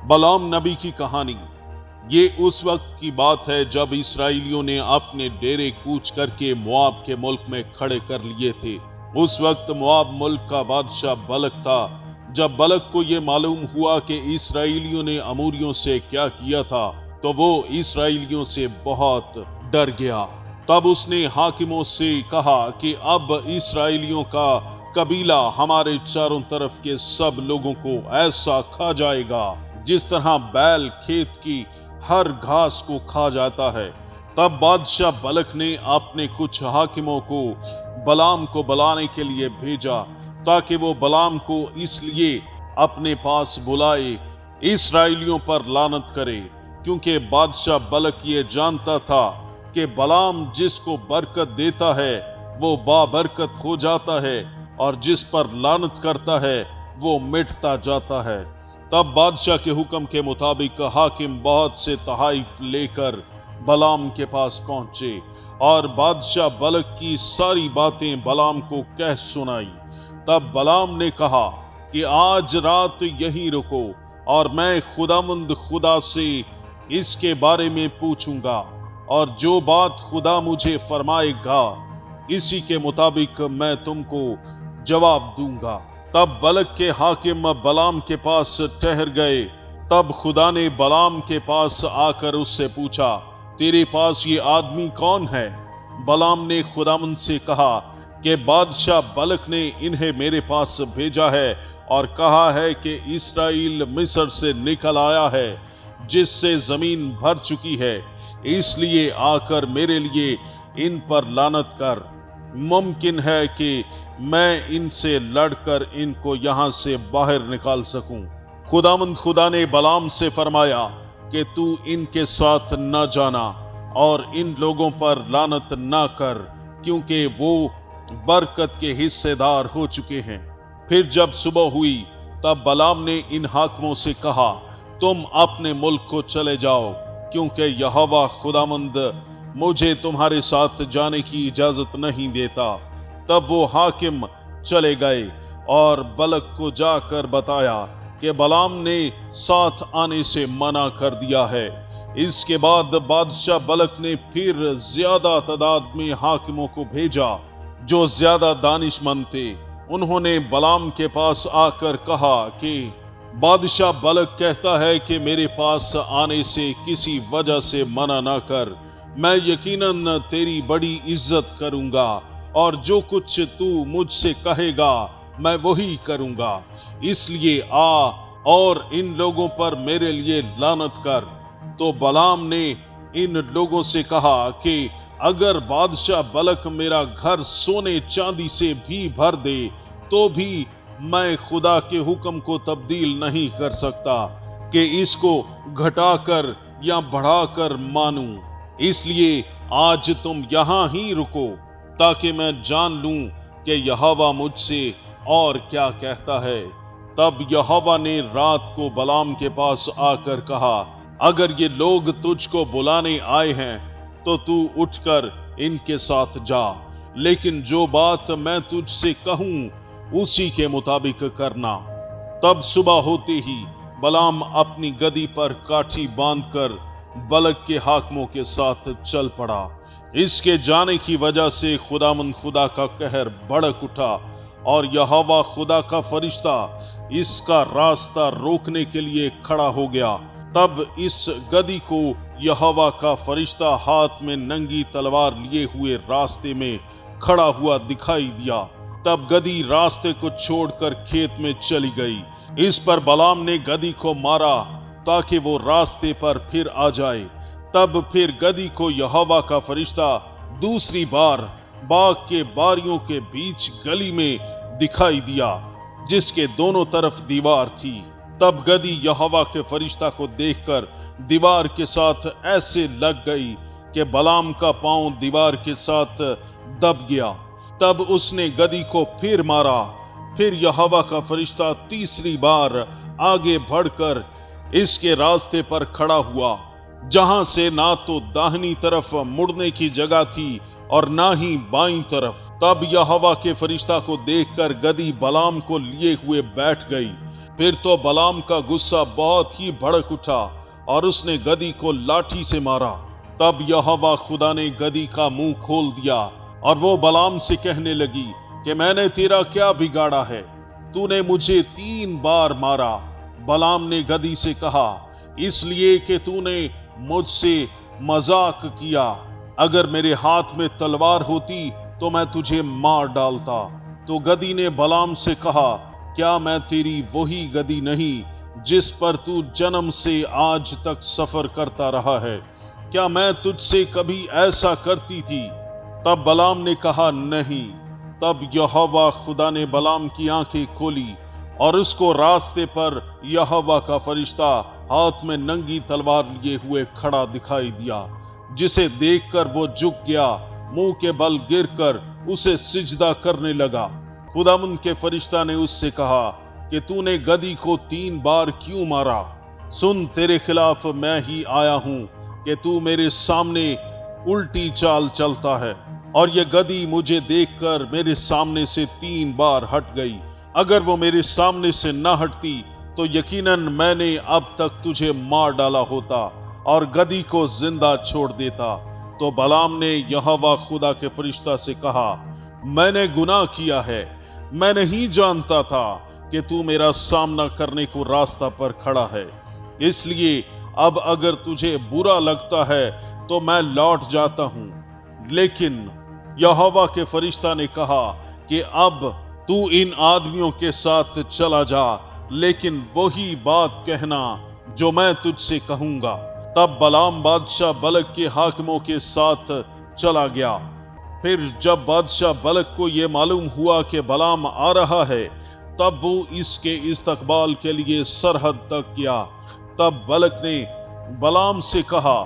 बलाम नबी की कहानी। ये उस वक्त की बात है जब इसराइलियों ने अपने डेरे कूच करके मोआब के मुल्क में खड़े कर लिए थे। उस वक्त मोआब मुल्क का बादशाह बलक था। जब बलक को ये मालूम हुआ कि इसराइलियों ने अमोरियों से क्या किया था, तो वो इसराइलियों से बहुत डर गया। तब उसने हाकिमों से कहा कि अब इसराइलियों का कबीला हमारे चारों तरफ के सब लोगों को ऐसा खा जाएगा जिस तरह बैल खेत की हर घास को खा जाता है। तब बादशाह बलक ने अपने कुछ हाकिमों को बलाम को बुलाने के लिए भेजा, ताकि वो बलाम को इसलिए अपने पास बुलाए इसराइलियों पर लानत करे, क्योंकि बादशाह बलक ये जानता था कि बलाम जिसको बरकत देता है वो बाबरकत हो जाता है, और जिस पर लानत करता है वो मिटता जाता है। तब बादशाह के हुक्म के मुताबिक हाकिम बहुत से तहाइफ लेकर बलाम के पास पहुंचे और बादशाह बलक की सारी बातें बलाम को कह सुनाई। तब बलाम ने कहा कि आज रात यहीं रुको और मैं खुदावंद खुदा से इसके बारे में पूछूंगा, और जो बात खुदा मुझे फरमाएगा इसी के मुताबिक मैं तुमको जवाब दूंगा। तब बलक के हाकिम बलाम के पास ठहर गए। तब खुदा ने बलाम के पास आकर उससे पूछा, तेरे पास ये आदमी कौन है? बलाम ने खुदावंद से कहा कि बादशाह बलक ने इन्हें मेरे पास भेजा है और कहा है कि इसराइल मिस्र से निकल आया है, जिससे जमीन भर चुकी है, इसलिए आकर मेरे लिए इन पर लानत कर। मुमकिन है कि मैं इनसे लड़कर इनको यहां से बाहर निकाल सकूं। खुदावंद खुदा ने बलाम से फरमाया कि तू इनके साथ न जाना और इन लोगों पर लानत न कर, क्योंकि वो बरकत के हिस्सेदार हो चुके हैं। फिर जब सुबह हुई तब बलाम ने इन हाकिमों से कहा, तुम अपने मुल्क को चले जाओ, क्योंकि यहोवा खुदावंद मुझे तुम्हारे साथ जाने की इजाजत नहीं देता। तब वो हाकिम चले गए और बलक को जाकर बताया कि बलाम ने साथ आने से मना कर दिया है। इसके बाद बादशाह बलक ने फिर ज्यादा तादाद में हाकिमों को भेजा जो ज्यादा दानिशमंद थे। उन्होंने बलाम के पास आकर कहा कि बादशाह बलक कहता है कि मेरे पास आने से किसी वजह से मना ना कर, मैं यकीनन तेरी बड़ी इज्जत करूंगा और जो कुछ तू मुझसे कहेगा मैं वही करूंगा, इसलिए आ और इन लोगों पर मेरे लिए लानत कर। तो बलाम ने इन लोगों से कहा कि अगर बादशाह बलक मेरा घर सोने चांदी से भी भर दे तो भी मैं खुदा के हुक्म को तब्दील नहीं कर सकता कि इसको घटाकर या बढ़ाकर मानूं। इसलिए आज तुम यहाँ ही रुको ताकि मैं जान लूं कि यहोवा मुझसे और क्या कहता है। तब यहोवा ने रात को बलाम के पास आकर कहा, अगर ये लोग तुझको बुलाने आए हैं तो तू उठकर इनके साथ जा, लेकिन जो बात मैं तुझसे कहूं उसी के मुताबिक करना। तब सुबह होते ही बलाम अपनी गदी पर काठी बांधकर बलक के हाकिमों के साथ चल पड़ा। इसके जाने की वजह से खुदावंद खुदा का कहर भड़क उठा और यहोवा खुदा का फरिश्ता इसका रास्ता रोकने के लिए खड़ा हो गया। तब इस गदी को यहोवा का फरिश्ता हाथ में नंगी तलवार लिए हुए रास्ते में खड़ा हुआ दिखाई दिया। तब गदी रास्ते को छोड़कर खेत में चली गई। इस पर बलाम ने गदी को मारा ताकि वो रास्ते पर फिर आ जाए। तब फिर गदी को यहोवा का फरिश्ता दूसरी बार बाग के बारियों के बीच गली में दिखाई दिया, जिसके दोनों तरफ दीवार थी। तब गदी यहोवा के फरिश्ता को देखकर दीवार के साथ ऐसे लग गई कि बलाम का पांव दीवार के साथ दब गया। तब उसने गदी को फिर मारा। फिर यहोवा का फरिश्ता तीसरी बार आगे बढ़कर इसके रास्ते पर खड़ा हुआ, जहां से ना तो दाहिनी तरफ मुड़ने की जगह थी और ना ही बाईं तरफ। तब यहोवा के फरिश्ता को देखकर गदी बलाम को लिए हुए बैठ गई। फिर तो बलाम का गुस्सा बहुत ही भड़क उठा और उसने गधी को लाठी से मारा। तब यहोवा खुदा ने गधी का मुंह खोल दिया और वो बलाम से कहने लगी कि मैंने तेरा क्या बिगाड़ा है, तूने मुझे 3 बार मारा। बलाम ने गधी से कहा, इसलिए कि तूने मुझसे मजाक किया। अगर मेरे हाथ में तलवार होती तो मैं तुझे मार डालता। तो गधी ने बलाम से कहा, क्या मैं तेरी वही गधी नहीं जिस पर तू जन्म से आज तक सफर करता रहा है? क्या मैं तुझसे कभी ऐसा करती थी? तब बलाम ने कहा, नहीं। तब यहोवा खुदा ने बलाम की आंखें खोली और उसको रास्ते पर यहोवा का फरिश्ता हाथ में नंगी तलवार लिए हुए खड़ा दिखाई दिया, जिसे देखकर वो झुक गया, मुंह के बल गिरकर उसे सिजदा करने लगा। खुदावंद के फरिश्ता ने उससे कहा कि तूने गधी को 3 बार क्यों मारा? सुन, तेरे खिलाफ मैं ही आया हूं कि तू मेरे सामने उल्टी चाल चलता है। और ये गधी मुझे देखकर मेरे सामने से 3 बार हट गई। अगर वो मेरे सामने से न हटती तो यकीनन मैंने अब तक तुझे मार डाला होता और गधी को जिंदा छोड़ देता। तो बलाम ने यहोवा खुदा के फरिश्ता से कहा, मैंने गुनाह किया है। मैं नहीं जानता था कि तू मेरा सामना करने को रास्ता पर खड़ा है। इसलिए अब अगर तुझे बुरा लगता है तो मैं लौट जाता हूं। लेकिन यहोवा के फरिश्ता ने कहा कि अब तू इन आदमियों के साथ चला जा, लेकिन वही बात कहना जो मैं तुझसे कहूंगा। तब बलाम बादशाह बलक के हाकिमों के साथ चला गया। फिर जब बादशाह बलक को यह मालूम हुआ कि बलाम आ रहा है, तब वो इसके इस्तकबाल के लिए सरहद तक गया। तब बलक ने बलाम से कहा,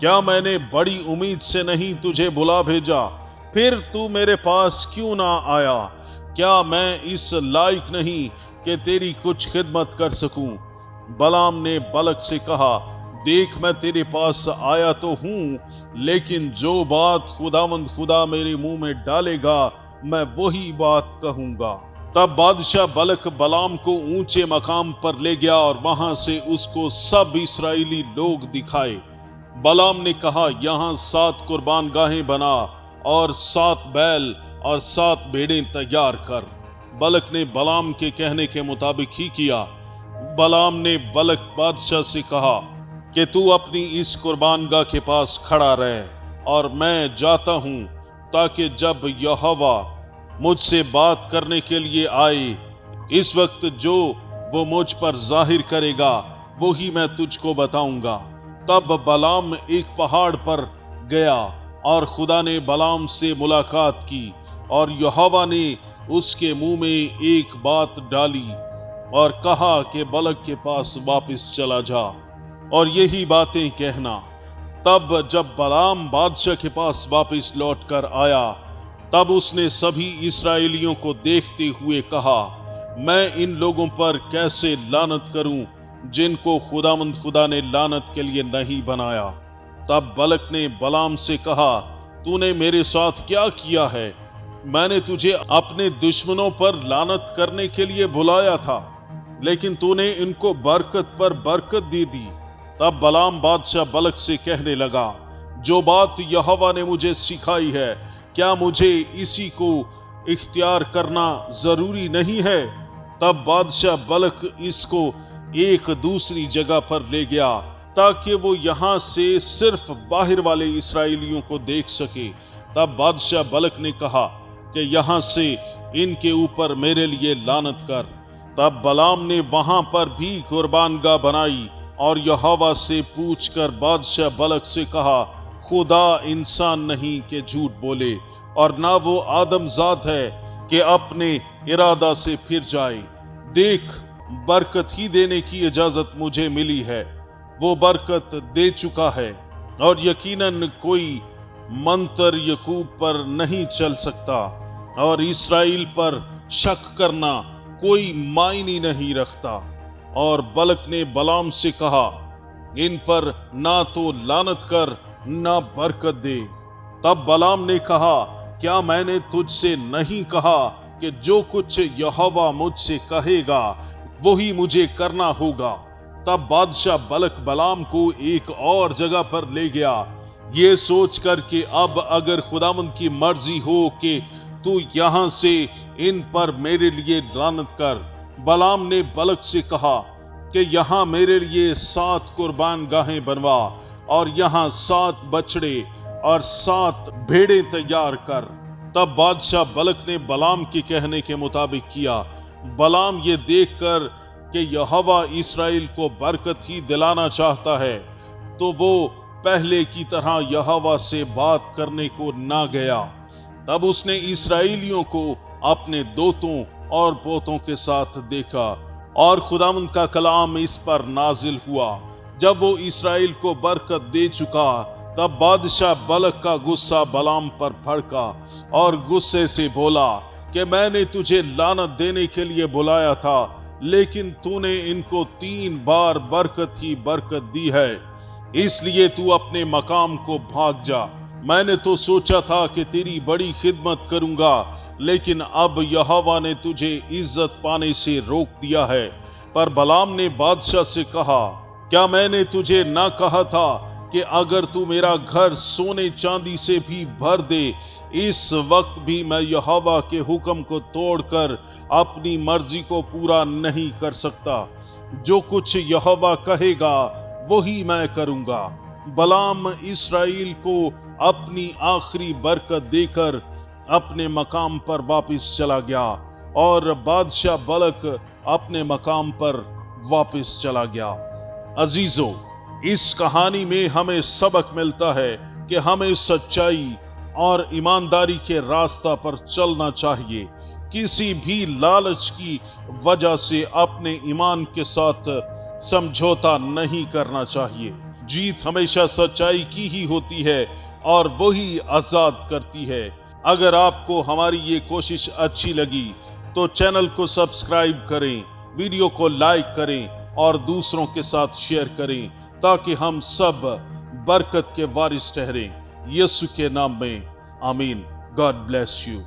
क्या मैंने बड़ी उम्मीद से नहीं तुझे बुला भेजा? फिर तू मेरे पास क्यों ना आया? क्या मैं इस लायक नहीं कि तेरी कुछ खिदमत कर सकूं? बलाम ने बलक से कहा, देख, मैं तेरे पास आया तो हूं, लेकिन जो बात खुदावंद खुदा मेरे मुंह में डालेगा मैं वही बात कहूंगा। तब बादशाह बलक बलाम को ऊंचे मकाम पर ले गया और वहां से उसको सब इस्राएली लोग दिखाए। बलाम ने कहा, यहाँ 7 कुर्बान गाहें बना और 7 बैल और 7 भेड़ें तैयार कर। बलक ने बलाम के कहने के मुताबिक ही किया। बलाम ने बलक बादशाह से कहा कि तू अपनी इस कुर्बानगाह के पास खड़ा रहे और मैं जाता हूं, ताकि जब यहोवा मुझसे बात करने के लिए आए, इस वक्त जो वो मुझ पर जाहिर करेगा वो ही मैं तुझको बताऊंगा। तब बलाम एक पहाड़ पर गया और खुदा ने बलाम से मुलाकात की और यहोवा ने उसके मुंह में एक बात डाली और कहा कि बलक के पास वापस चला जा और यही बातें कहना। तब जब बलाम बादशाह के पास वापस लौट कर आया, तब उसने सभी इस्राएलियों को देखते हुए कहा, मैं इन लोगों पर कैसे लानत करूं जिनको खुदावंद खुदा ने लानत के लिए नहीं बनाया। तब बलक ने बलाम से कहा, तूने मेरे साथ क्या किया है? मैंने तुझे अपने दुश्मनों पर लानत करने के लिए बुलाया था, लेकिन तूने इनको बरकत पर बरकत दे दी। तब बलाम बादशाह बलक से कहने लगा, जो बात यहोवा ने मुझे सिखाई है, क्या मुझे इसी को इख्तियार करना जरूरी नहीं है? तब बादशाह बलक इसको एक दूसरी जगह पर ले गया ताकि वो यहाँ से सिर्फ बाहर वाले इस्राएलियों को देख सके। तब बादशाह बलक ने कहा कि यहाँ से इनके ऊपर मेरे लिए लानत कर। तब बलाम ने वहां पर भी कुर्बानगाह बनाई और यहोवा से पूछकर बादशाह बलक से कहा, खुदा इंसान नहीं कि झूठ बोले और ना वो आदमजाद है कि अपने इरादा से फिर जाए। देख, बरकत ही देने की इजाजत मुझे मिली है, वो बरकत दे चुका है और यकीनन कोई मंत्र यकूब पर नहीं चल सकता और इस्राएल पर शक करना कोई मायने नहीं रखता। और बलक ने बलाम से कहा, इन पर ना तो लानत कर ना बरकत दे। तब बलाम ने कहा, क्या मैंने तुझसे नहीं कहा कि जो कुछ यहोवा मुझसे कहेगा वही मुझे करना होगा। तब बादशाह बलक बलाम को एक और जगह पर ले गया, ये सोच कर कि अब अगर खुदावंद की मर्जी हो कि तू यहां से इन पर मेरे लिए लानत कर। बलाम ने बलक से कहा कि यहाँ मेरे लिए 7 कुर्बान गाहें बनवा और यहाँ 7 बछड़े और 7 भेड़ें तैयार कर। तब बादशाह बलक ने बलाम के कहने के मुताबिक किया। बलाम ये देखकर कि यहोवा इस्राएल को बरकत ही दिलाना चाहता है, तो वो पहले की तरह यहोवा से बात करने को ना गया। तब उसने इस्राएलियों को अपने दोतों और पोतों के साथ देखा और खुदावंद का कलाम इस पर नाजिल हुआ। जब वो इस्राएल को बरकत दे चुका, तब बादशाह बलक का गुस्सा बलाम पर भड़का और गुस्से से बोला कि मैंने तुझे लानत देने के लिए बुलाया था, लेकिन तूने इनको 3 बार बरकत ही बरकत दी है, इसलिए तू अपने मकाम को भाग जा। मैंने तो सोचा था कि तेरी बड़ी खिदमत करूंगा, लेकिन अब यहोवा ने तुझे इज्जत पाने से रोक दिया है। पर बलाम ने बादशाह से कहा, क्या मैंने तुझे ना कहा था कि अगर तू मेरा घर सोने चांदी से भी भर दे, इस वक्त भी मैं यहोवा के हुक्म को तोड़कर अपनी मर्जी को पूरा नहीं कर सकता। जो कुछ यहोवा कहेगा वही मैं करूंगा। बलाम इस्राएल को अपनी आखिरी बरकत देकर अपने मकाम पर वापस चला गया और बादशाह बलक अपने मकाम पर वापस चला गया। अजीजों, इस कहानी में हमें सबक मिलता है कि हमें सच्चाई और ईमानदारी के रास्ता पर चलना चाहिए। किसी भी लालच की वजह से अपने ईमान के साथ समझौता नहीं करना चाहिए। जीत हमेशा सच्चाई की ही होती है और वही आजाद करती है। अगर आपको हमारी ये कोशिश अच्छी लगी तो चैनल को सब्सक्राइब करें, वीडियो को लाइक करें और दूसरों के साथ शेयर करें, ताकि हम सब बरकत के वारिस ठहरें। यीशु के नाम में आमीन। God bless you.